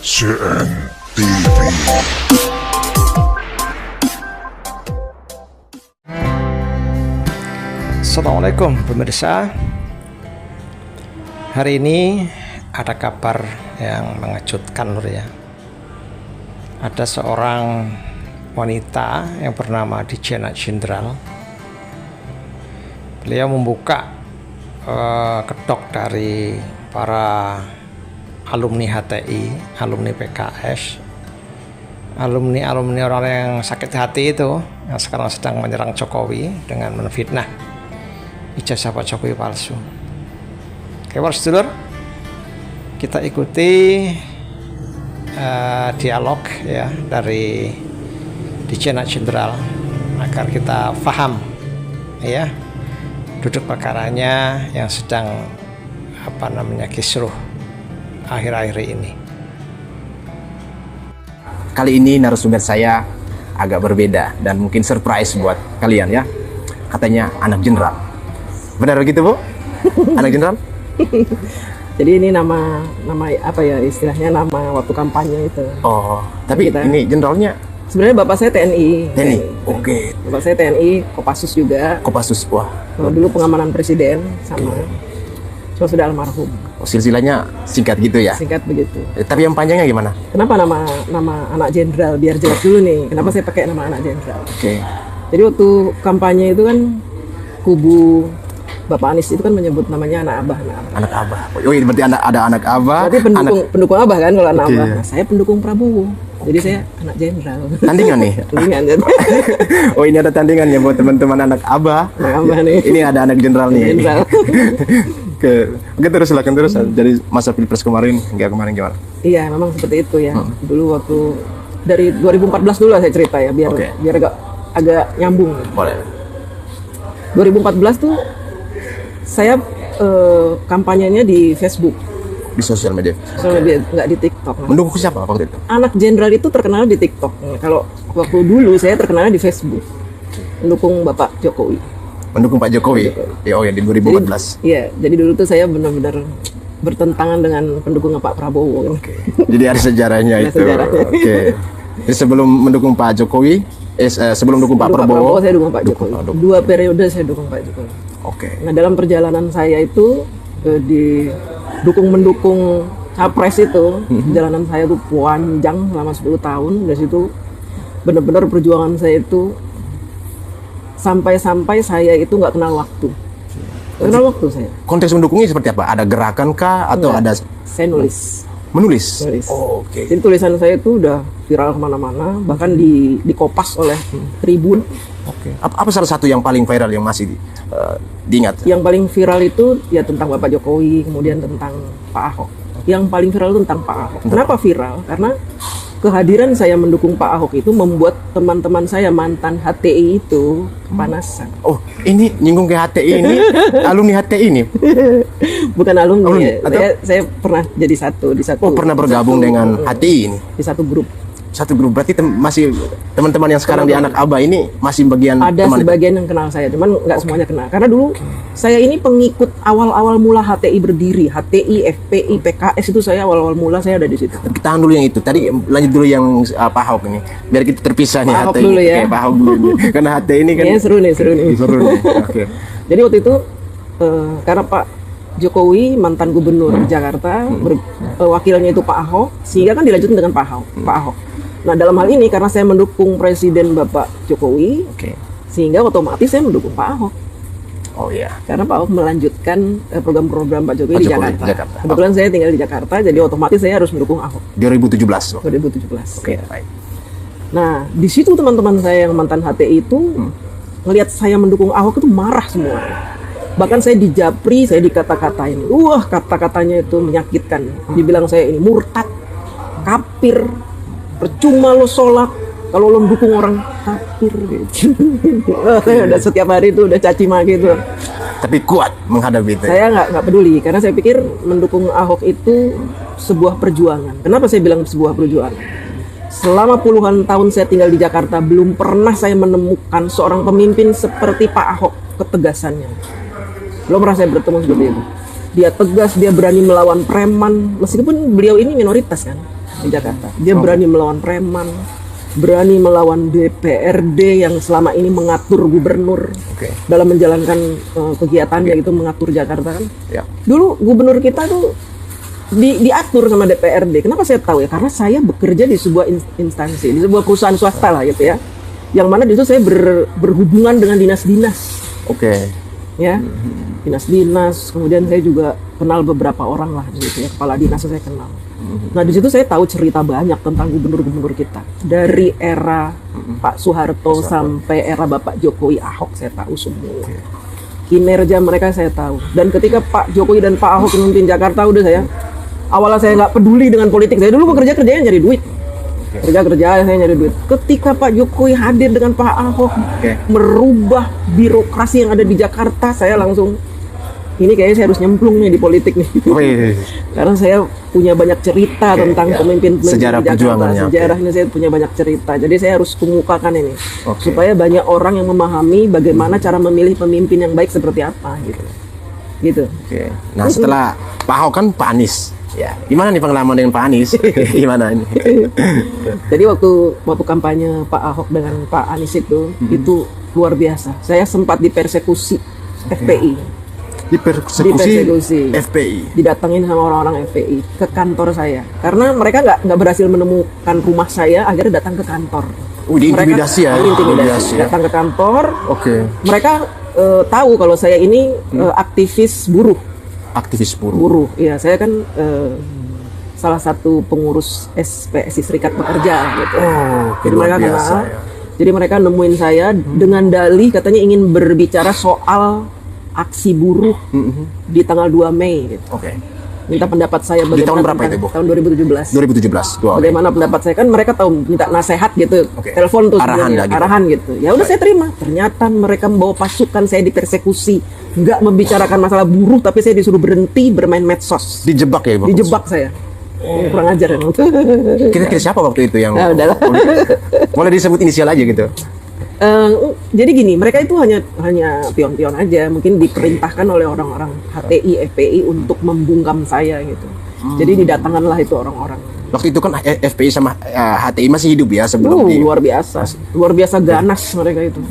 CNTV. Assalamualaikum pemirsa. Hari ini ada kabar yang mengejutkan lur ya. Ada seorang wanita yang bernama Diana Jenderal. Beliau membuka kedok dari para alumni HTI, alumni PKS, alumni orang yang sakit hati itu yang sekarang sedang menyerang Jokowi dengan menfitnah ijazah Pak Jokowi palsu. Oke, sedulur, kita ikuti dialog ya dari Diana Jenderal agar kita paham ya duduk perkaranya yang sedang kisruh akhir-akhir ini. Kali ini narasumber saya agak berbeda dan mungkin surprise buat kalian ya. Katanya anak jenderal. Benar begitu, Bu? Anak jenderal? Jadi ini nama apa ya istilahnya, nama waktu kampanye itu. Oh, tapi ini jenderalnya sebenarnya bapak saya TNI. TNI. Oke. Bapak saya TNI, Kopassus juga. Kopassus, wah. Dulu pengamanan presiden sama. Cuma sudah almarhum. Oh, silsilahnya singkat gitu ya? Singkat begitu. Tapi yang panjangnya gimana? Kenapa nama anak jenderal? Biar jelas dulu nih. Kenapa saya pakai nama anak jenderal? Oke. Jadi waktu kampanye itu kan kubu Bapak Anies itu kan menyebut namanya anak abah. Anak abah. Oh iya, berarti ada anak abah. Berarti pendukung abah kan kalau anak Oke. abah. Nah, saya pendukung Prabowo. Jadi saya anak jenderal. Tandingan nih? Tandingan. Oh, ini ada tandingan ya buat teman-teman anak abah. Anak abah nih. Ini ada anak jenderal nih. Jenderal. Oke, terus silakan terus. Dari masa Pilpres kemarin hingga kemarin gimana? Iya, memang seperti itu ya. Dulu waktu dari 2014 dulu lah saya cerita ya, biar agak nyambung. Boleh. 2014 tuh saya kampanyenya di Facebook. Di sosial media. Sosial media, nggak di TikTok. Mendukung siapa waktu itu? Anak jenderal itu terkenal di TikTok. Kalau waktu dulu saya terkenal di Facebook. Mendukung Bapak Jokowi. Mendukung Pak Jokowi. Oh ya, di 2014. Iya, jadi dulu tuh saya benar-benar bertentangan dengan pendukung Pak Prabowo. Oke. Jadi ada sejarahnya Ada itu. sejarahnya. Oke. Jadi sebelum mendukung Pak Jokowi, sebelum mendukung Pak Prabowo, saya dukung Pak Jokowi. Dua periode saya dukung Pak Jokowi. Oke. Nah, dalam perjalanan saya itu mendukung capres itu, perjalanan saya itu panjang selama 10 tahun. Dari situ benar-benar perjuangan saya itu sampai saya itu nggak kenal waktu. Nggak kenal waktu saya. Konteks mendukungnya seperti apa? Ada gerakan kah atau Enggak. ada Saya nulis. menulis? Nulis. Oh, oke. Jadi tulisan saya itu udah viral kemana-mana, bahkan dikopas oleh Tribun. Oke. Apa salah satu yang paling viral yang masih diingat? Yang paling viral itu ya tentang Bapak Jokowi, kemudian tentang Pak Ahok. Yang paling viral itu tentang Pak Ahok. Kenapa viral? Karena kehadiran saya mendukung Pak Ahok itu membuat teman-teman saya mantan HTI itu kepanasan. Oh, ini nyinggung ke HTI ini, alumni HTI ini. Bukan alumni, Alumni, ya. Saya pernah jadi di satu. Oh, pernah bergabung dengan HTI ini. Di satu grup. Satu grup, berarti masih teman-teman yang sekarang di anak abah ini masih bagian Ada teman sebagian yang kenal saya, cuman nggak semuanya kenal. Karena dulu saya ini pengikut awal-awal mula HTI berdiri, HTI, FPI, PKS itu saya awal-awal mula saya ada di situ. itu. Tahan dulu yang itu. Tadi lanjut dulu yang Pak Ahok ini. Biar kita terpisah nih Pak Ahok HTI. dulu ya. Oke, Pak Ahok dulu nih. Karena HTI ini kan Ya, seru nih. seru nih. Oke. Jadi waktu itu karena Pak Jokowi mantan gubernur Jakarta, wakilnya itu Pak Ahok, sehingga kan dilanjutin dengan Pak Ahok. Nah, dalam hal ini karena saya mendukung Presiden Bapak Jokowi, Oke. sehingga otomatis saya mendukung Pak Ahok. Oh iya. Karena Pak Ahok melanjutkan program-program Pak Jokowi di Jakarta. Jakarta. Kebetulan saya tinggal di Jakarta, jadi otomatis saya harus mendukung Ahok 2017. 2017. Oke, Ya. baik. Nah, di situ teman-teman saya yang mantan HTI itu ngelihat saya mendukung Ahok itu marah semua. Bahkan saya dijapri, saya dikata-katain. Wah, kata-katanya itu menyakitkan. Dibilang saya ini murtad, kafir, percuma lo sholat kalau lo mendukung orang kafir gitu. Saya udah setiap hari itu udah caci maki itu. Tapi kuat menghadapi itu. Saya nggak peduli karena saya pikir mendukung Ahok itu sebuah perjuangan. Kenapa saya bilang sebuah perjuangan? Selama puluhan tahun saya tinggal di Jakarta, belum pernah saya menemukan seorang pemimpin seperti Pak Ahok ketegasannya. Belum pernah saya bertemu seperti itu. Dia tegas, dia berani melawan preman. Meskipun beliau ini minoritas kan di Jakarta. Dia berani melawan preman, berani melawan DPRD yang selama ini mengatur gubernur dalam menjalankan kegiatannya itu mengatur Jakarta kan. Ya. Dulu gubernur kita tuh diatur sama DPRD. Kenapa saya tahu ya? Karena saya bekerja di sebuah instansi, di sebuah perusahaan swasta lah gitu ya. Yang mana di situ saya berhubungan dengan dinas-dinas. Ya, dinas-dinas. Kemudian saya juga kenal beberapa orang lah gitu ya, kepala dinas saya kenal. Nah di situ saya tahu cerita banyak tentang gubernur-gubernur kita dari era Pak Soeharto sampai era Bapak Jokowi, Ahok, saya tahu semua. Kinerja mereka saya tahu. Dan ketika Pak Jokowi dan Pak Ahok memimpin Jakarta, udah awalnya saya nggak peduli dengan politik. Saya dulu bekerja nyari duit. Kerja saya nyari duit. Ketika Pak Jokowi hadir dengan Pak Ahok merubah birokrasi yang ada di Jakarta, saya langsung ini kayaknya saya harus nyemplung nih di politik nih. Karena saya punya banyak cerita tentang pemimpin-pemimpin sejarah di Jakarta. perjuangannya. Sejarahnya saya punya banyak cerita. Jadi saya harus kemukakan ini supaya banyak orang yang memahami bagaimana cara memilih pemimpin yang baik seperti apa gitu. Nah setelah Pak Ahok kan Pak Anies. Ya, gimana nih pengalaman dengan Pak Anies? Gimana ini? Jadi waktu kampanye Pak Ahok dengan Pak Anies itu luar biasa. Saya sempat dipersekusi FPI. Dipersekusi FPI. Didatengin sama orang-orang FPI ke kantor saya. Karena mereka nggak berhasil menemukan rumah saya, akhirnya datang ke kantor. Diintimidasi ya? Intimidasi. Datang ke kantor. Mereka tahu kalau saya ini aktivis buruh. Buruh, ya saya kan salah satu pengurus SPSI Serikat Pekerja gitu. Jadi mereka kenal. Jadi mereka nemuin saya dengan dalih katanya ingin berbicara soal aksi buruh di tanggal 2 Mei gitu. Minta pendapat saya bagaimana. Di tahun berapa itu, Bu? Tahun 2017. Bagaimana pendapat saya, kan mereka tahu minta nasihat gitu. Telepon tuh arahan gitu. Ya udah saya terima. Ternyata mereka membawa pasukan, saya dipersekusi. Nggak membicarakan masalah buruh, tapi saya disuruh berhenti bermain medsos. Dijebak ya, Bapak? Dijebak saya. Kurang ajar emang. Kira-kira siapa waktu itu yang udahlah. Boleh disebut inisial aja gitu. Jadi gini, mereka itu hanya pion-pion aja, mungkin diperintahkan oleh orang-orang HTI, FPI untuk membungkam saya gitu. Jadi didatangkanlah itu orang-orang. Waktu itu kan FPI sama HTI masih hidup ya sebelum luar biasa ganas mereka itu.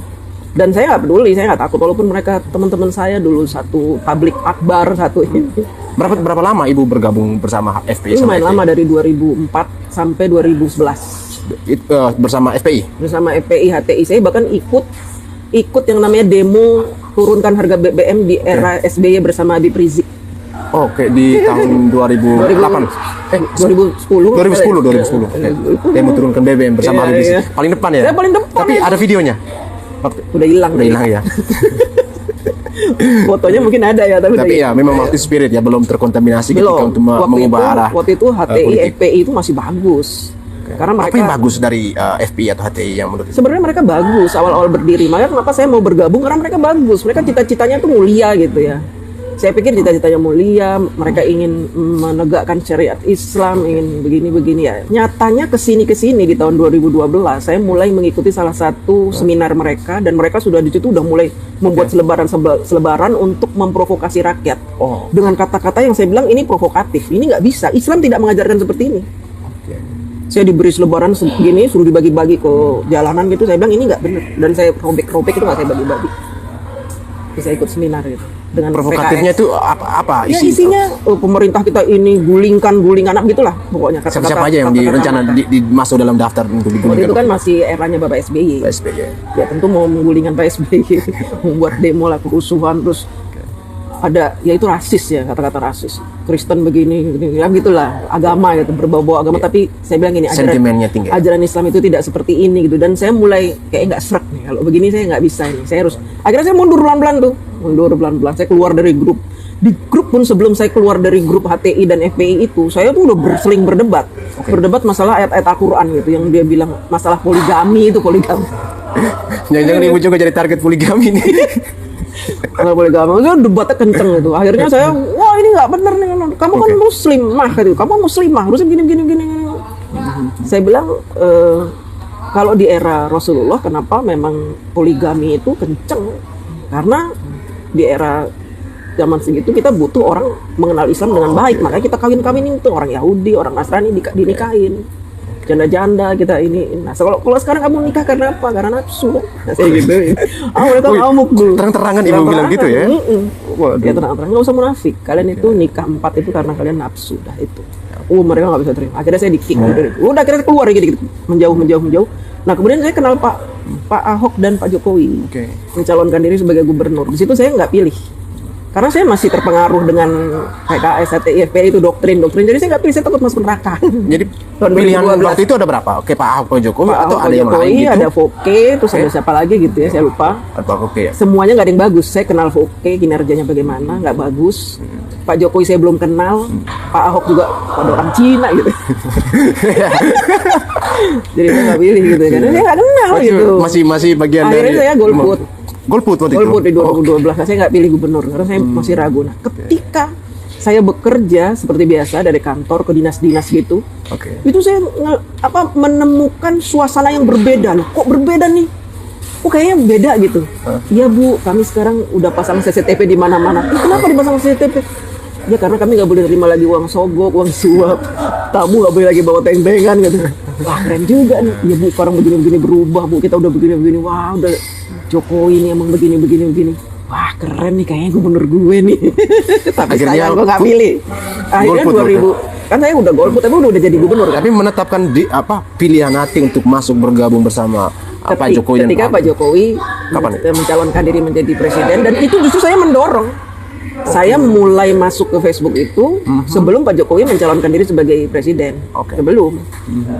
Dan saya nggak peduli, saya nggak takut walaupun mereka teman-teman saya dulu satu tablik akbar satu ini. Berapa lama Ibu bergabung bersama FPI? Lumayan lama, dari 2004 sampai 2011. Bersama FPI? Bersama FPI, HTI. Saya bahkan ikut yang namanya demo turunkan harga BBM di era SBY bersama Habib Rizik. Di tahun 2008. 2010. Demo turunkan BBM bersama Habib Rizik. Paling depan ya? Saya paling depan. Tapi ada videonya? Udah hilang ya? Fotonya mungkin ada ya, tapi ya memang waktu spirit ya belum terkontaminasi ketika untuk mengubah arah. Waktu itu HTI, FPI itu masih bagus. Karena mereka, apa yang bagus dari FPI atau HTI yang menurut sebenarnya mereka bagus awal-awal berdiri. Makanya kenapa saya mau bergabung, karena mereka bagus. Mereka cita-citanya tuh mulia gitu ya. Saya pikir cita-citanya mulia, mereka ingin menegakkan syariat Islam, ingin begini-begini ya. Nyatanya kesini di tahun 2012 saya mulai mengikuti salah satu seminar mereka, dan mereka sudah di situ udah mulai membuat selebaran untuk memprovokasi rakyat. Dengan kata-kata yang saya bilang ini provokatif. Ini nggak bisa. Islam tidak mengajarkan seperti ini. Saya diberi selebaran segini, suruh dibagi-bagi ke jalanan gitu. Saya bilang ini nggak benar, dan saya robek-robek itu nggak saya bagi-bagi. Saya ikut seminar gitu. Dengan provokatifnya PKS. itu apa Ya isinya pemerintah kita ini guling anak gitulah pokoknya. Siapa aja yang direncana masuk dalam daftar untuk digulingkan? Waktu itu kan masih eranya Bapak SBY. Ya tentu mau menggulingkan Pak SBY, membuat demo lah, kerusuhan, terus ada ya itu rasis ya, kata-kata rasis. Kristen begini ya gitulah, agama gitu, berbau-bau agama. Tapi saya bilang ini ajaran Islam itu tidak seperti ini gitu. Dan saya mulai kayak nggak srek nih, kalau begini saya nggak bisa ini. Saya harus, akhirnya saya mundur pelan-pelan. Saya keluar dari grup. Di grup pun sebelum saya keluar dari grup HTI dan FPI itu, saya tuh udah sering berdebat masalah ayat-ayat Al-Quran gitu, yang dia bilang masalah poligami. Jangan-jangan ibu juga jadi target poligami nih. Kalau poligami itu debatnya kenceng gitu. Akhirnya saya, wah ini nggak benar nih, kamu kan muslimah gitu, kamu muslimah harusnya gini. Saya bilang kalau di era Rasulullah kenapa memang poligami itu kenceng? Karena di era zaman segitu kita butuh orang mengenal Islam dengan baik, makanya kita kawin-kawinin tuh orang Yahudi, orang Nasrani dinikahin. Janda-janda kita ini. Nah, kalau sekarang kamu nikah karena apa? Karena nafsu. Nah, saya gitu. Mereka ngamuk dulu. Terang-terangan ibu bilang gitu ya. Ya terang-terang, nggak usah munafik. Kalian itu nikah 4 itu karena kalian nafsu, dah itu. Mereka nggak bisa terima. Akhirnya saya di-kick. Udah akhirnya keluar gitu. Menjauh. Nah, kemudian saya kenal Pak Ahok dan Pak Jokowi. Mencalonkan diri sebagai gubernur. Di situ saya nggak pilih. Karena saya masih terpengaruh dengan PKS, HTI, FPI itu doktrin. Jadi saya nggak pilih, saya takut masuk neraka. Jadi pilihan waktu itu ada berapa? Oke, Pak Ahok, Pak Jokowi, Pak atau Ahok, ada yang Jokowi, lain gitu? ada Foke, terus ada siapa lagi gitu ya, saya lupa. Oke ya. Semuanya nggak ada yang bagus. Saya kenal Foke, kinerjanya bagaimana, nggak bagus. Pak Jokowi saya belum kenal. Pak Ahok juga pada orang Cina gitu. Jadi saya nggak pilih gitu, karena saya nggak kenal gitu. Masih bagian akhirnya dari. saya golput. Golput waktu itu? Golput di 2012. Saya nggak pilih gubernur karena saya masih ragu. Nah, ketika saya bekerja seperti biasa dari kantor ke dinas-dinas gitu, itu saya menemukan suasana yang berbeda. Loh, kok berbeda nih? Kok kayaknya beda gitu. Iya Bu, kami sekarang udah pasang CCTV di mana-mana. Kenapa dipasang CCTV? Ya karena kami nggak boleh terima lagi uang sogok, uang suap. Tamu nggak boleh lagi bawa teng-tengan gitu. Wah keren juga nih. Ya Bu, sekarang begini-begini berubah Bu. Kita udah begini-begini. Wah udah Jokowi ini emang begini. Wah keren nih kayaknya gubernur gue nih. Tapi saya gue nggak pilih. Akhirnya 2000 kan saya udah golput tapi udah jadi gubernur kan. Tapi menetapkan pilihan hati untuk masuk bergabung bersama Pak Jokowi dan ketika Pak Jokowi mencalonkan diri menjadi presiden, dan itu justru saya mendorong. Saya mulai masuk ke Facebook itu sebelum Pak Jokowi mencalonkan diri sebagai presiden. Sebelum.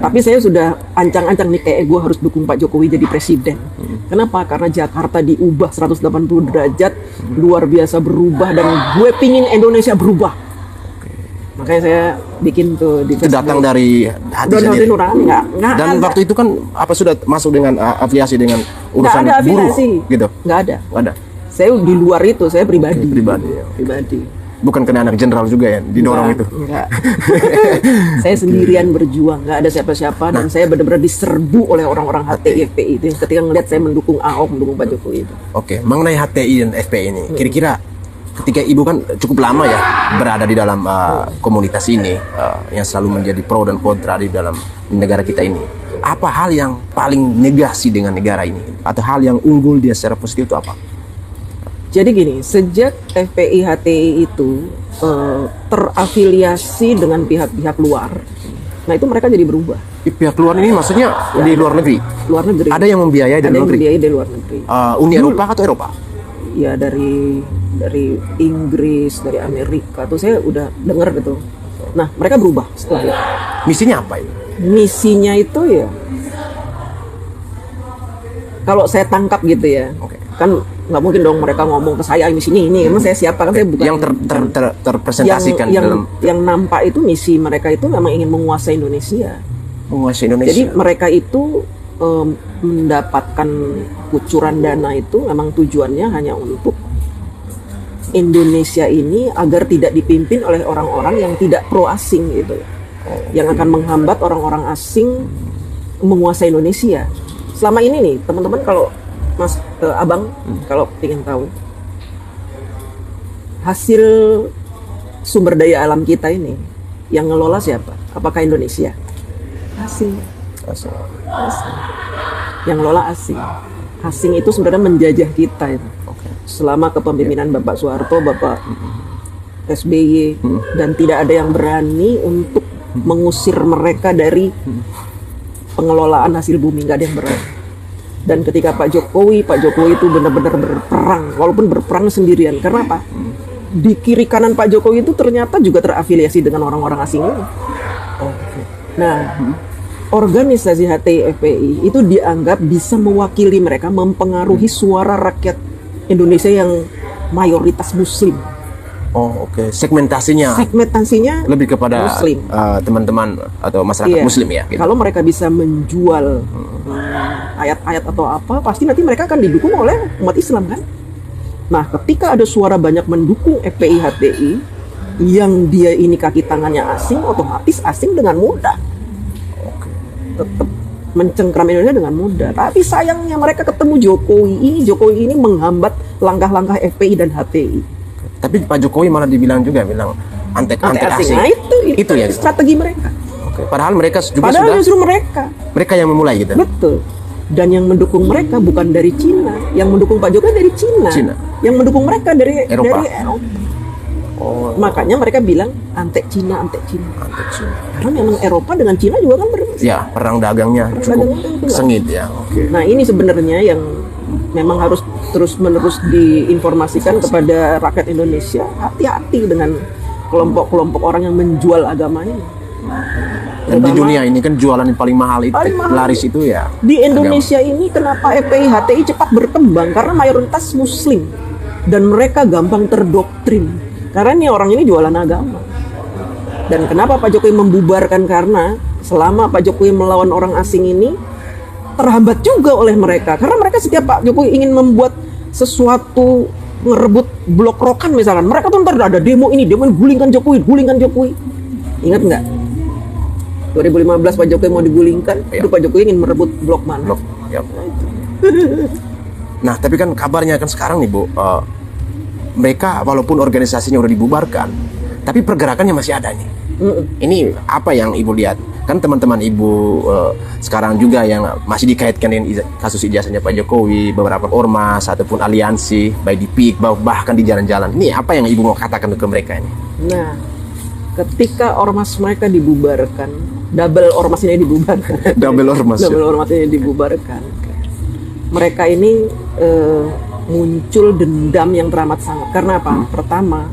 Tapi saya sudah ancang-ancang nih kayak gue harus dukung Pak Jokowi jadi presiden. Kenapa? Karena Jakarta diubah 180 derajat, luar biasa berubah, dan gue pingin Indonesia berubah. Makanya saya bikin tuh di Facebook. Itu datang dari hati sendiri. Nggak Dan ada. waktu itu kan sudah masuk dengan afiliasi dengan urusan Nggak ada buruh afiliasi. gitu. Nggak ada. Ada. Saya di luar itu, saya pribadi. Pribadi. Bukan kena anak jenderal juga ya, didorong itu. Enggak. Saya sendirian berjuang, nggak ada siapa-siapa, dan saya benar-benar diserbu oleh orang-orang HTI FPI itu ketika ngelihat saya mendukung Ahok, mendukung Pak Jokowi itu. Mengenai HTI dan FPI ini, kira-kira ketika Ibu kan cukup lama ya berada di dalam komunitas ini, yang selalu menjadi pro dan kontra di dalam negara kita ini. Apa hal yang paling negasi dengan negara ini? Atau hal yang unggul dia secara positif itu apa? Jadi gini, sejak FPI HTI itu terafiliasi dengan pihak-pihak luar, nah itu mereka jadi berubah. Pihak luar ini maksudnya di luar negeri? Luar negeri. Ada yang membiayai dari luar negeri? Ada yang membiayai dari luar negeri. Uni Eropa atau Eropa? Ya dari Inggris, dari Amerika tuh saya udah dengar gitu. Nah mereka berubah setelah itu. Misinya apa ini? Misinya itu ya, kalau saya tangkap gitu ya, kan nggak mungkin dong mereka ngomong ke saya misi ini, emang saya siapa, kan saya bukan yang terpresentasikan yang nampak itu misi mereka itu memang ingin menguasai Indonesia. Jadi mereka itu mendapatkan kucuran dana itu memang tujuannya hanya untuk Indonesia ini agar tidak dipimpin oleh orang-orang yang tidak pro asing gitu, yang akan menghambat orang-orang asing menguasai Indonesia. Selama ini nih teman-teman, kalau Abang kalau ingin tahu hasil sumber daya alam kita ini yang ngelola siapa? Apakah Indonesia? Asing. Yang ngelola asing. Asing itu sebenarnya menjajah kita itu. Selama kepemimpinan Bapak Soeharto, Bapak SBY, dan tidak ada yang berani untuk mengusir mereka dari pengelolaan hasil bumi, nggak ada yang berani. Dan ketika Pak Jokowi itu benar-benar berperang, walaupun berperang sendirian. Karena apa? Di kiri kanan Pak Jokowi itu ternyata juga terafiliasi dengan orang-orang asing ini. Nah, organisasi HTI FPI itu dianggap bisa mewakili mereka, mempengaruhi suara rakyat Indonesia yang mayoritas Muslim. Segmentasinya lebih kepada Muslim. Teman-teman atau masyarakat Muslim ya gitu. Kalau mereka bisa menjual ayat-ayat atau apa, pasti nanti mereka akan didukung oleh umat Islam kan. Nah ketika ada suara banyak mendukung FPI HTI yang dia ini kaki tangannya asing, otomatis asing dengan mudah tetap mencengkram Indonesia dengan mudah. Tapi sayangnya mereka ketemu Jokowi ini menghambat langkah-langkah FPI dan HTI. Tapi Pak Jokowi malah bilang antek asing. Nah, itu ya. strategi mereka. Oke. Padahal mereka juga Padahal sudah justru mereka yang memulai gitu. betul. Dan yang mendukung mereka bukan dari Cina, yang mendukung Pak Jokowi dari Cina. Yang mendukung mereka dari Eropa. Oh. Makanya mereka bilang antek Cina. Karena memang Eropa dengan Cina juga kan Ya, perang dagangnya cukup sengit ya. Oke. Nah, ini sebenarnya yang memang harus terus-menerus diinformasikan kepada rakyat Indonesia. Hati-hati dengan kelompok-kelompok orang yang menjual agama ini. Dan di dunia ini kan jualan yang paling mahal itu, laris itu ya. Di Indonesia ini kenapa FPI HTI cepat berkembang? Karena mayoritas Muslim dan mereka gampang terdoktrin. Karena ini orang ini jualan agama. Dan kenapa Pak Jokowi membubarkan? Karena selama Pak Jokowi melawan orang asing ini terhambat juga oleh mereka. Karena mereka setiap Pak Jokowi ingin membuat sesuatu, ngerebut blok rokan misalkan, mereka tuh ntar ada demo ini, gulingkan Jokowi. Ingat nggak? 2015 Pak Jokowi mau digulingkan, itu Pak Jokowi ingin merebut blok mana? Ya. Nah, tapi kan kabarnya kan sekarang nih Bu, mereka walaupun organisasinya udah dibubarkan, tapi pergerakannya masih ada nih. Ini apa yang Ibu lihat? Kan teman-teman Ibu sekarang juga yang masih dikaitkan dengan kasus ijazahnya Pak Jokowi, beberapa ormas ataupun aliansi, baik di PIK bahkan di jalan-jalan. Ini apa yang Ibu mau katakan ke mereka ini? Nah, ketika ormas mereka dibubarkan, double ormas ini dibubarkan. Double ormas ini dibubarkan. Mereka ini muncul dendam yang teramat sangat. Karena apa? Pertama,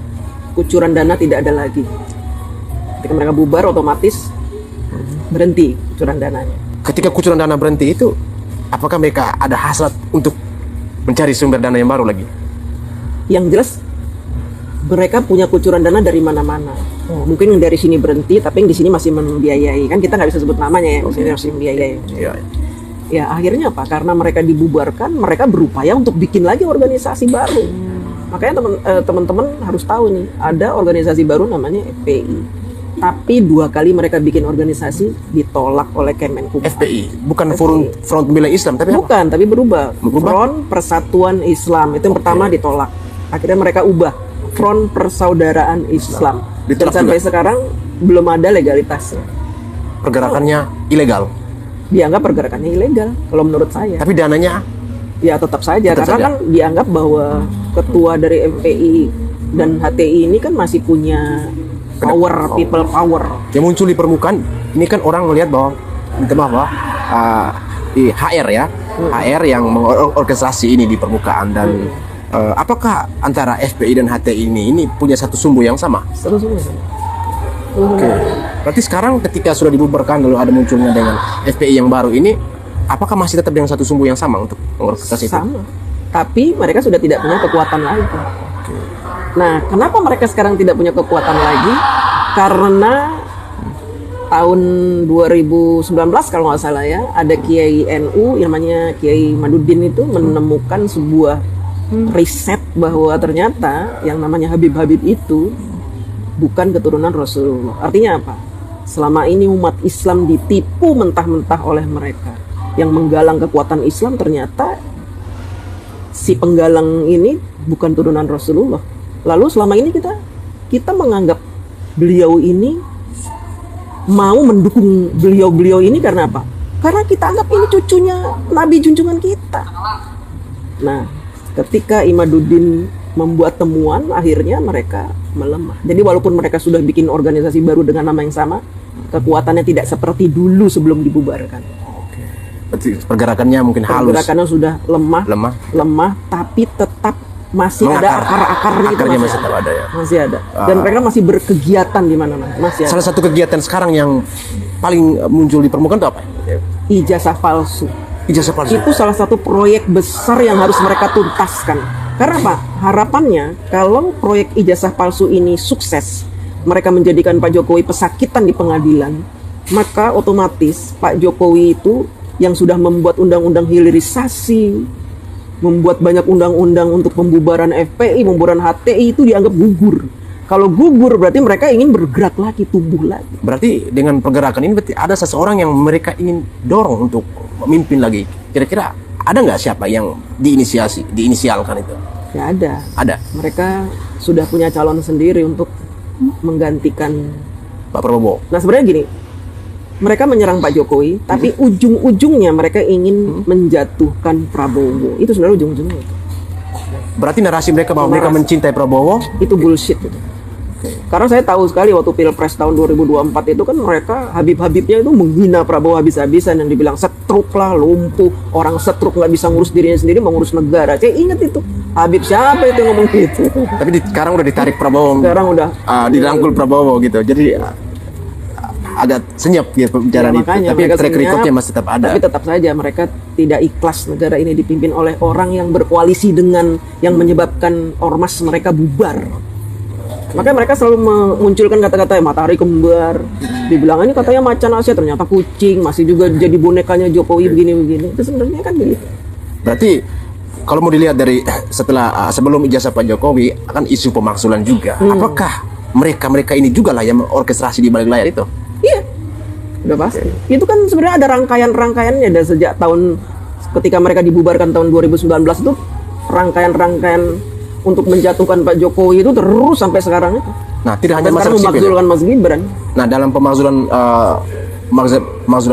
kucuran dana tidak ada lagi. Ketika mereka bubar, otomatis berhenti kucuran dananya. Ketika kucuran dana berhenti itu, apakah mereka ada hasrat untuk mencari sumber dana yang baru lagi? Yang jelas, mereka punya kucuran dana dari mana-mana. Mungkin dari sini berhenti, tapi yang di sini masih membiayai. Kan kita nggak bisa sebut namanya ya, masih membiayai. Ya akhirnya apa? Karena mereka dibubarkan, mereka berupaya untuk bikin lagi organisasi baru. Makanya teman-teman harus tahu nih, ada organisasi baru namanya FPI. Tapi 2 kali mereka bikin organisasi ditolak oleh Kemenkumham. FPI, bukan Front Pembela Islam, tapi bukan, tapi berubah. Front Persatuan Islam itu yang pertama ditolak. Akhirnya mereka ubah Front Persaudaraan Islam. Dan sampai sekarang belum ada legalitasnya. Pergerakannya ilegal. Dianggap pergerakannya ilegal kalau menurut saya. Tapi dananya ya tetap saja karena kan dianggap bahwa ketua dari FPI dan HTI ini kan masih punya power, people power. Yang muncul di permukaan ini kan orang melihat bahwa HR ya, HR yang mengorganisasi ini di permukaan dan apakah antara FPI dan HTI ini punya satu sumbu yang sama? Satu sumbu. Oke. Berarti sekarang ketika sudah dibubarkan lalu ada munculnya dengan FPI yang baru ini, apakah masih tetap dengan satu sumbu yang sama untuk organisasi itu? Sama. Tapi mereka sudah tidak punya kekuatan lagi. Nah, kenapa mereka sekarang tidak punya kekuatan lagi? Karena tahun 2019 kalau nggak salah ya, ada Kiai NU yang namanya Kiai Madudin itu menemukan sebuah riset bahwa ternyata yang namanya Habib-Habib itu bukan keturunan Rasulullah. Artinya apa? Selama ini umat Islam ditipu mentah-mentah oleh mereka. Yang menggalang kekuatan Islam ternyata si penggalang ini bukan turunan Rasulullah. Lalu selama ini kita menganggap beliau ini mau mendukung beliau ini karena apa? Karena kita anggap ini cucunya Nabi junjungan kita. Nah, ketika Imaduddin membuat temuan, akhirnya mereka melemah. Jadi walaupun mereka sudah bikin organisasi baru dengan nama yang sama, kekuatannya tidak seperti dulu sebelum dibubarkan. Berarti pergerakannya mungkin halus. Pergerakannya sudah lemah, tapi tetap masih ada akar-akarnya itu masih ada ya. Masih ada. Dan mereka masih berkegiatan di mana-mana. Masih ada. Salah satu kegiatan sekarang yang paling muncul di permukaan itu apa? Ijazah palsu. Ijazah palsu. Itu salah satu proyek besar yang harus mereka tuntaskan. Karena apa? Harapannya kalau proyek ijazah palsu ini sukses, mereka menjadikan Pak Jokowi pesakitan di pengadilan, maka otomatis Pak Jokowi itu yang sudah membuat undang-undang hilirisasi, membuat banyak undang-undang untuk pembubaran FPI, pembubaran HTI itu dianggap gugur. Kalau gugur berarti mereka ingin bergerak lagi, tumbuh lagi. Berarti dengan pergerakan ini berarti ada seseorang yang mereka ingin dorong untuk memimpin lagi. Kira-kira ada nggak siapa yang diinisialkan itu? Ya ada. Ada Mereka sudah punya calon sendiri untuk menggantikan. Pak Prabowo. Nah sebenarnya gini, mereka menyerang Pak Jokowi, tapi ujung-ujungnya mereka ingin menjatuhkan Prabowo. Itu sebenarnya ujung-ujungnya itu. Berarti narasi mereka bahwa mereka mencintai Prabowo Itu bullshit gitu. Karena saya tahu sekali waktu Pilpres tahun 2024 itu kan mereka Habib-habibnya itu menghina Prabowo habis-habisan, yang dibilang setruk lah, lumpuh, orang setruk nggak bisa ngurus dirinya sendiri, mau ngurus negara. Saya ingat itu. Habib siapa itu yang ngomong gitu? tapi sekarang udah ditarik Prabowo, Sekarang udah dirangkul Prabowo gitu. Jadi agak senyap ya pembicaraan itu. makanya Tapi mereka track senyap, recordnya masih tetap ada. Tapi tetap saja mereka tidak ikhlas negara ini dipimpin oleh orang yang berkoalisi dengan yang menyebabkan ormas mereka bubar. Makanya mereka selalu memunculkan kata-kata matahari kembar. Dibilang ini katanya macan Asia, ternyata kucing, masih juga jadi bonekanya Jokowi begini-begini. Itu sebenarnya kan begitu. Berarti kalau mau dilihat dari setelah sebelum ijazah Pak Jokowi akan isu pemakzulan juga. Apakah mereka ini juga lah yang orkestrasi di balik layar itu? Iya, udah pasti. Itu kan sebenarnya ada rangkaian-rangkaiannya dari sejak tahun ketika mereka dibubarkan tahun 2019 itu, rangkaian-rangkaian untuk menjatuhkan Pak Jokowi itu terus sampai sekarang itu. Nah, tidak hanya Sekarang masalah sipil. memakzulkan Mas Gibran. Nah, dalam pemakzulan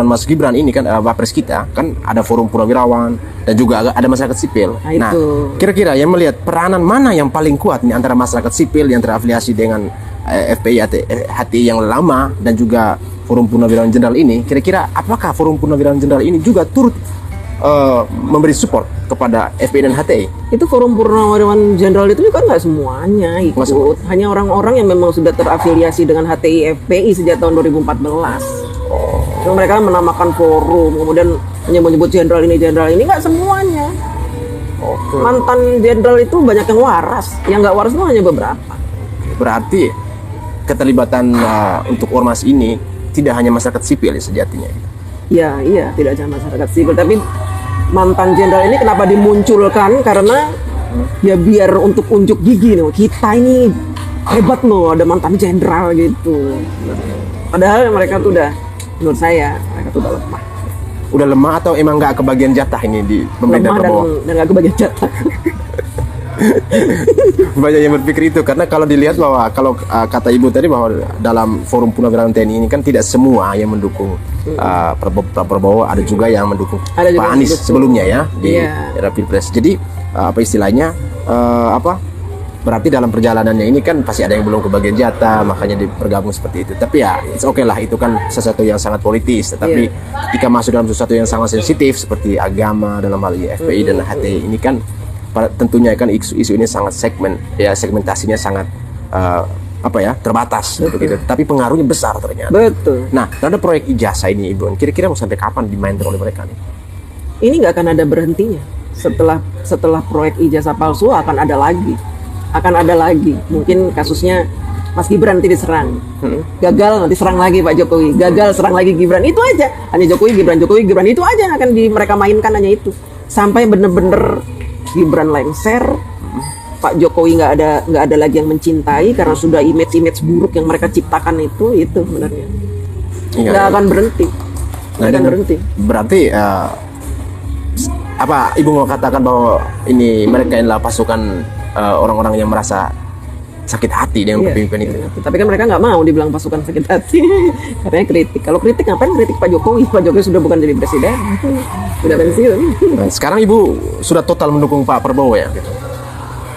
Mas Gibran ini kan Wapres kita kan ada forum purnawirawan dan juga ada masyarakat sipil. Nah, itu. Kira-kira yang melihat peranan mana yang paling kuat nih antara masyarakat sipil yang terafiliasi dengan FPI atau HTI yang lama dan juga forum purnawirawan jenderal ini, kira-kira apakah forum purnawirawan jenderal ini juga turut memberi support kepada FPI dan HTI? Itu forum purnawirawan jenderal itu kan nggak semuanya ikut. Hanya orang-orang yang memang sudah terafiliasi dengan HTI FPI sejak tahun 2014. Yang mereka menamakan forum, kemudian hanya menyebut jenderal ini nggak semuanya. Mantan jenderal itu banyak yang waras, yang nggak waras itu hanya beberapa. Berarti keterlibatan untuk ormas ini tidak hanya masyarakat sipil ya sejatinya. Ya, iya, tidak hanya masyarakat sipil, tapi mantan jenderal ini kenapa dimunculkan? Karena ya biar untuk unjuk gigi nih, kita ini hebat loh, ada mantan jenderal gitu. Padahal mereka tuh udah, menurut saya, mereka tuh udah lemah. Udah lemah atau emang nggak kebagian jatah ini di pemerintah Lemah Prabowo? dan nggak kebagian jatah. Banyak yang berpikir itu karena kalau dilihat bahwa kalau kata Ibu tadi bahwa dalam forum purnawirawan TNI ini kan tidak semua yang mendukung Prabowo, ada juga yang mendukung Ada juga Pak yang Anies mendukung. sebelumnya ya di Iya. era Pilpres. Jadi apa istilahnya berarti dalam perjalanannya ini kan pasti ada yang belum kebagian jatah, makanya bergabung seperti itu. Tapi ya it's okay lah, itu kan sesuatu yang sangat politis. Tetapi ketika masuk dalam sesuatu yang sangat sensitif seperti agama dalam hal ini FPI dan HTI ini kan tentunya kan isu ini sangat segmentasinya sangat terbatas begitu. Tapi pengaruhnya besar ternyata. Betul. Nah, terhadap proyek ijazah ini Ibu, kira-kira mau sampai kapan dimainkan oleh mereka nih? Ini nggak akan ada berhentinya. Setelah proyek ijazah palsu akan ada lagi. Mungkin kasusnya Mas Gibran nanti diserang, gagal nanti serang lagi Pak Jokowi, gagal serang lagi Gibran, itu aja. Hanya Jokowi Gibran itu aja yang akan mereka mainkan, hanya itu. Sampai bener-bener Gibran lengser, Pak Jokowi nggak ada lagi yang mencintai karena sudah image buruk yang mereka ciptakan itu sebenarnya nggak akan berhenti. Berarti apa Ibu mau katakan bahwa ini mereka adalah pasukan orang-orang yang merasa sakit hati dengan kepemimpinan itu? Tapi kan mereka nggak mau dibilang pasukan sakit hati. Katanya kritik. Kalau kritik ngapain kritik Pak Jokowi? Pak Jokowi sudah bukan jadi presiden, sudah pensiun. Nah, sekarang Ibu sudah total mendukung Pak Prabowo ya?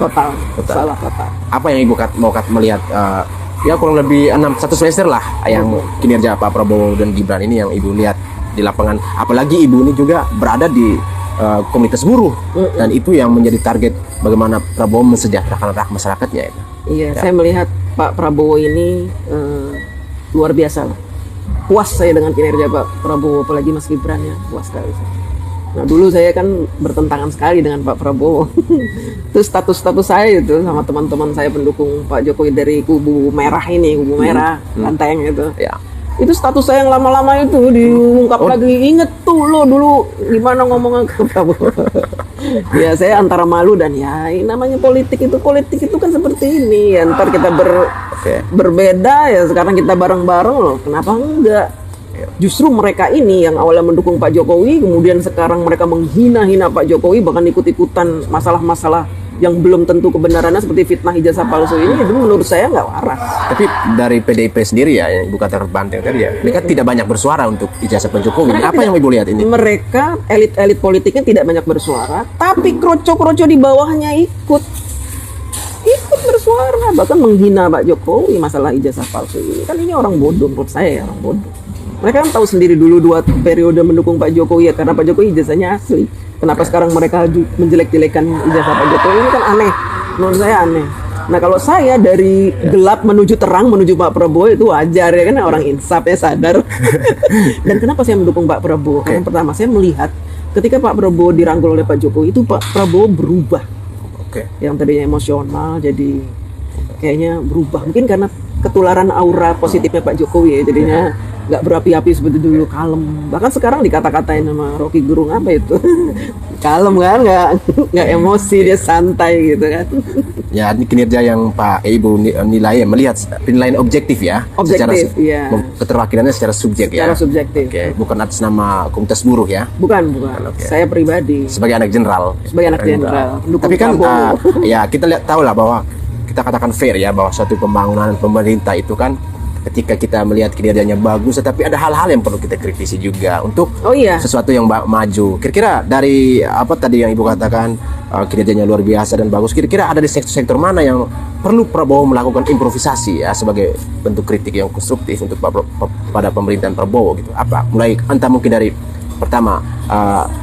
Total. Salah total. Apa yang Ibu mau melihat? Ya kurang lebih 1 semester lah yang kinerja Pak Prabowo dan Gibran ini yang Ibu lihat di lapangan. Apalagi Ibu ini juga berada di komunitas buruh dan itu yang menjadi target bagaimana Prabowo mensejahterakan masyarakatnya itu. Iya, saya melihat Pak Prabowo ini luar biasa lah. Puas saya dengan kinerja Pak Prabowo, apalagi Mas Gibran ya, puas sekali. Nah dulu saya kan bertentangan sekali dengan Pak Prabowo. Terus status saya itu sama teman-teman saya pendukung Pak Jokowi dari kubu merah, Lanteng itu. Ya. Itu status saya yang lama-lama itu diungkap lagi. Inget tuh lo dulu gimana ngomongnya ke Prabowo. Ya saya antara malu dan ya namanya politik itu kan seperti ini ya, ntar kita berbeda ya, sekarang kita bareng-bareng loh, kenapa enggak? Justru mereka ini yang awalnya mendukung Pak Jokowi, kemudian sekarang mereka menghina-hina Pak Jokowi, bahkan ikut-ikutan masalah-masalah yang belum tentu kebenarannya seperti fitnah ijazah palsu ini, itu menurut saya nggak waras. Tapi dari PDIP sendiri ya, yang Ibu kata Banteng tadi ya, mereka tidak banyak bersuara untuk ijazah Pak Jokowi. Apa yang Ibu lihat ini? Mereka elit-elit politiknya tidak banyak bersuara, tapi kroco-kroco di bawahnya ikut bersuara, bahkan menghina Pak Jokowi masalah ijazah palsu ini. Kan ini orang bodoh, menurut saya ya, orang bodoh. Mereka kan tahu sendiri dulu 2 periode mendukung Pak Jokowi ya, karena Pak Jokowi ijazahnya asli. Kenapa sekarang mereka menjelek-jelekan ijazah Pak Jokowi? Ini kan aneh, menurut saya aneh. Nah kalau saya dari gelap menuju terang menuju Pak Prabowo itu wajar ya kan, orang insaf ya, sadar. Dan kenapa saya mendukung Pak Prabowo? Karena pertama saya melihat ketika Pak Prabowo dirangkul oleh Pak Jokowi itu Pak Prabowo berubah. Yang tadinya emosional jadi kayaknya berubah. Mungkin karena ketularan aura positifnya Pak Jokowi ya, jadinya nggak berapi-api seperti dulu, kalem. Bahkan sekarang dikata-katain sama Rocky Gerung apa itu, kalem kan, nggak emosi, dia santai gitu kan. Ya, ini kinerja yang Pak Ibu nilai, melihat penilaian objektif ya, Objektif, iya. Keterwakilannya secara subjek ya. Secara subjektif. Bukan atas nama komunitas buruh ya. Bukan. Saya pribadi. Sebagai anak jenderal. Sebagai anak jenderal. Tapi kan ya kita lihat tahu lah bahwa kita katakan fair ya, bahwa suatu pembangunan pemerintah itu kan ketika kita melihat kinerjanya bagus, tetapi ada hal-hal yang perlu kita kritisi juga untuk sesuatu yang maju. Kira-kira dari apa tadi yang Ibu katakan kinerjanya luar biasa dan bagus, kira-kira ada di sektor-sektor mana yang perlu Prabowo melakukan improvisasi ya sebagai bentuk kritik yang konstruktif untuk pada pemerintahan Prabowo gitu? Apa? Mulai entah mungkin dari pertama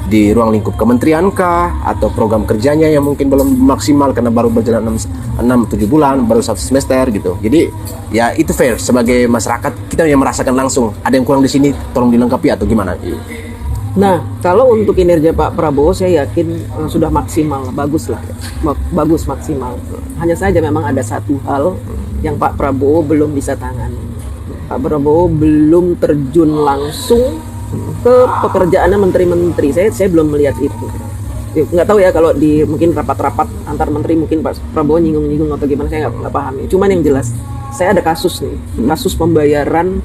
di ruang lingkup kementerian kah, atau program kerjanya yang mungkin belum maksimal karena baru berjalan 6-7 bulan, baru 1 semester gitu. Jadi ya itu fair, sebagai masyarakat kita yang merasakan langsung ada yang kurang di sini, tolong dilengkapi atau gimana? Nah, kalau untuk kinerja Pak Prabowo saya yakin sudah maksimal, bagus lah, bagus maksimal. Hanya saja memang ada satu hal yang Pak Prabowo belum bisa tangani. Pak Prabowo belum terjun langsung ke pekerjaannya menteri-menteri. Saya belum melihat itu. Nggak tahu ya kalau di mungkin rapat-rapat antar menteri mungkin Pak Prabowo nyinggung-nyinggung atau gimana, saya nggak paham ya. Cuman yang jelas saya ada kasus nih, kasus pembayaran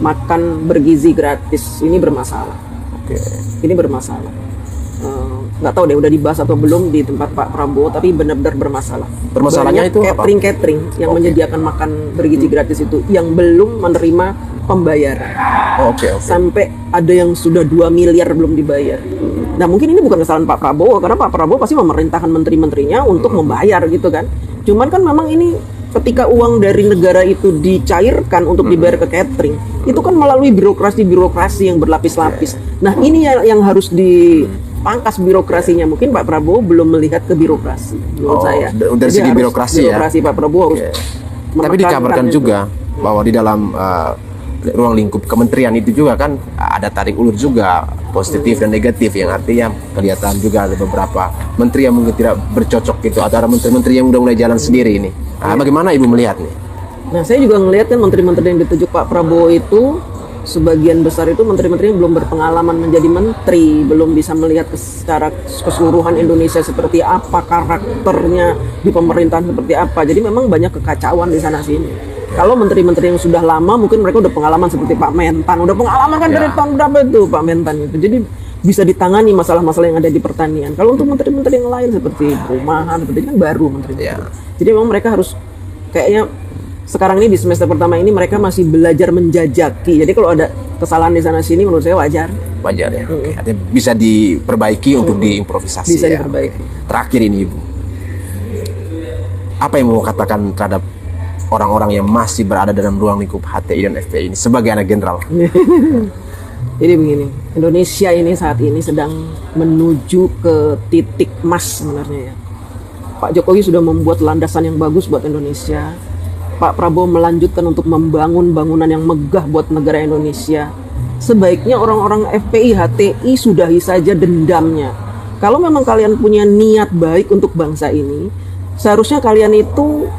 makan bergizi gratis ini bermasalah. Ini bermasalah. Nggak tahu deh udah dibahas atau belum di tempat Pak Prabowo, tapi benar-benar bermasalah. Permasalahannya itu catering yang menyediakan makan bergizi gratis itu yang belum menerima pembayaran. Sampai ada yang sudah 2 miliar belum dibayar. Nah mungkin ini bukan kesalahan Pak Prabowo, karena Pak Prabowo pasti memerintahkan menteri-menterinya untuk membayar gitu kan. Cuman kan memang ini ketika uang dari negara itu dicairkan untuk dibayar ke catering, itu kan melalui birokrasi yang berlapis-lapis. Nah ini yang harus dipangkas birokrasinya. Mungkin Pak Prabowo belum melihat ke birokrasi menurut saya. Dari segi birokrasi Pak Prabowo harus. Tapi dikabarkan juga bahwa di dalam ruang lingkup kementerian itu juga kan ada tarik ulur juga, positif dan negatif, yang artinya kelihatan juga ada beberapa menteri yang mungkin tidak bercocok gitu, atau ada menteri-menteri yang udah mulai jalan sendiri ini. Bagaimana Ibu melihat nih? Nah saya juga melihat kan menteri-menteri yang ditunjuk Pak Prabowo itu sebagian besar itu menteri-menteri yang belum berpengalaman menjadi menteri, belum bisa melihat secara keseluruhan Indonesia seperti apa, karakternya di pemerintahan seperti apa. Jadi memang banyak kekacauan di sana sini. Kalau menteri-menteri yang sudah lama mungkin mereka udah pengalaman seperti Pak Mentan, udah pengalaman kan dari tahun berapa itu Pak Mentan itu. Jadi bisa ditangani masalah-masalah yang ada di pertanian. Kalau untuk menteri-menteri yang lain seperti perumahan, seperti kan baru menteri-menteri. Jadi memang mereka harus kayaknya sekarang ini di semester pertama ini mereka masih belajar menjajaki. Jadi kalau ada kesalahan di sana sini menurut saya wajar. Wajar ya. Artinya bisa diperbaiki untuk diimprovisasi. Bisa diperbaiki. Terakhir ini Ibu, apa yang mau katakan terhadap orang-orang yang masih berada dalam ruang lingkup HTI dan FPI ini sebagai anak jenderal? Jadi begini, Indonesia ini saat ini sedang menuju ke titik emas sebenarnya ya. Pak Jokowi sudah membuat landasan yang bagus buat Indonesia. Pak Prabowo melanjutkan untuk membangun bangunan yang megah buat negara Indonesia. Sebaiknya orang-orang FPI, HTI sudahi saja dendamnya. Kalau memang kalian punya niat baik untuk bangsa ini, seharusnya kalian itu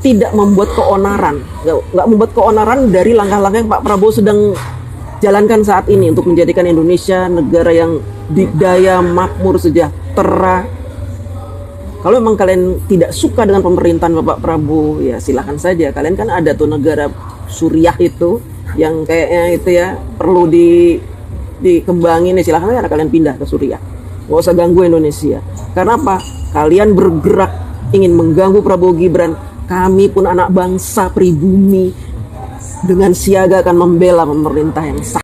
tidak membuat keonaran, nggak membuat keonaran dari langkah-langkah yang Pak Prabowo sedang jalankan saat ini untuk menjadikan Indonesia negara yang dikdaya, makmur, sejahtera. Kalau memang kalian tidak suka dengan pemerintahan Bapak Prabowo, ya silakan saja. Kalian kan ada tuh negara Suriah itu yang kayaknya itu ya perlu dikembangin, ya silakan aja kalian pindah ke Suriah. Gak usah ganggu Indonesia. Karena apa? Kalian bergerak ingin mengganggu Prabowo Gibran. Kami pun anak bangsa pribumi dengan siaga akan membela pemerintah yang sah.